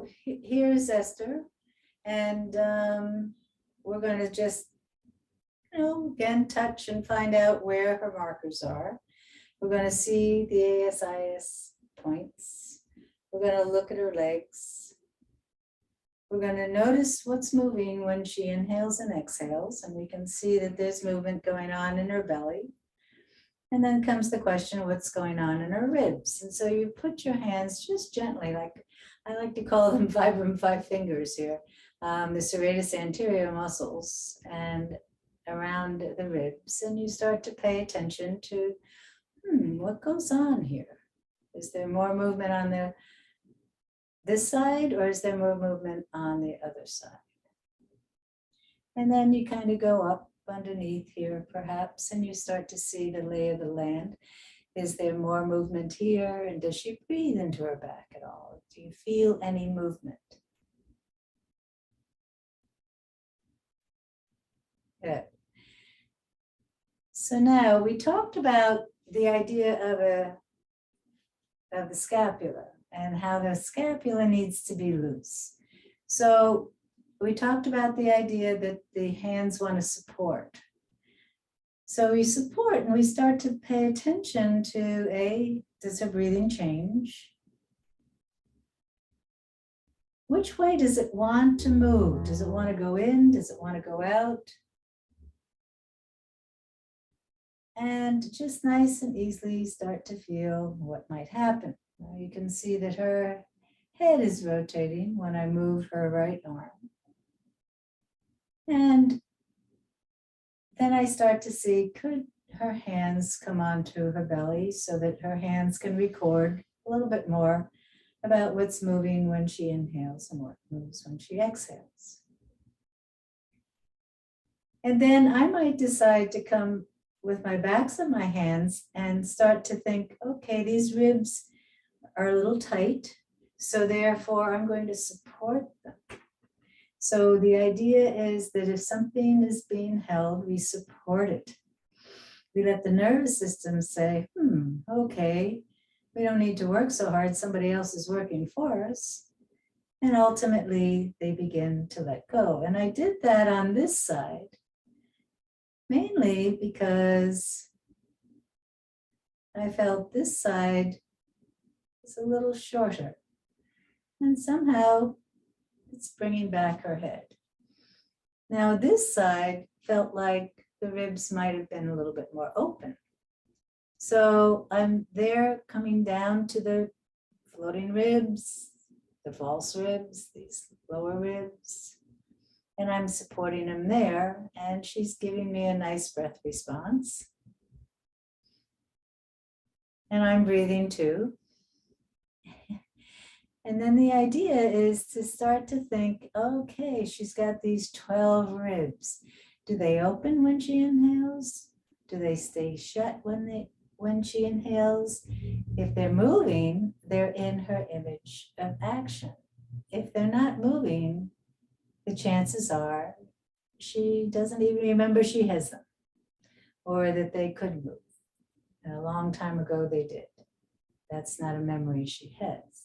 So here's Esther, and we're going to just, again, touch and find out where her markers are. We're going to see the ASIS points. We're going to look at her legs. We're going to notice what's moving when she inhales and exhales, and we can see that there's movement going on in her belly. And then comes the question, what's going on in her ribs? And so you put your hands just gently, like I like to call them vibram 5 fingers here, the serratus anterior muscles and around the ribs. And you start to pay attention to, what goes on here? Is there more movement on this side, or is there more movement on the other side? And then you kind of go up underneath here perhaps, and you start to see the lay of the land. Is there more movement here? And does she breathe into her back at all? Do you feel any movement? Good. So now we talked about the idea of the scapula and how the scapula needs to be loose. So we talked about the idea that the hands want to support. So we support and we start to pay attention to does her breathing change? Which way does it want to move? Does it want to go in? Does it want to go out? And just nice and easily start to feel what might happen. Now you can see that her head is rotating when I move her right arm. And then I start to see, could her hands come onto her belly so that her hands can record a little bit more about what's moving when she inhales and what moves when she exhales. And then I might decide to come with my backs of my hands and start to think, okay, these ribs are a little tight, so therefore I'm going to support them. So the idea is that if something is being held, we support it. We let the nervous system say, okay, we don't need to work so hard, somebody else is working for us. And ultimately they begin to let go. And I did that on this side, mainly because I felt this side is a little shorter. And somehow it's bringing back her head. Now this side felt like the ribs might have been a little bit more open. So I'm there coming down to the floating ribs, the false ribs, these lower ribs, and I'm supporting them there, and she's giving me a nice breath response. And I'm breathing too. And then the idea is to start to think, okay, she's got these 12 ribs. Do they open when she inhales? Do they stay shut when she inhales? If they're moving, they're in her image of action. If they're not moving, the chances are she doesn't even remember she has them, or that they could move. And a long time ago they did. That's not a memory she has.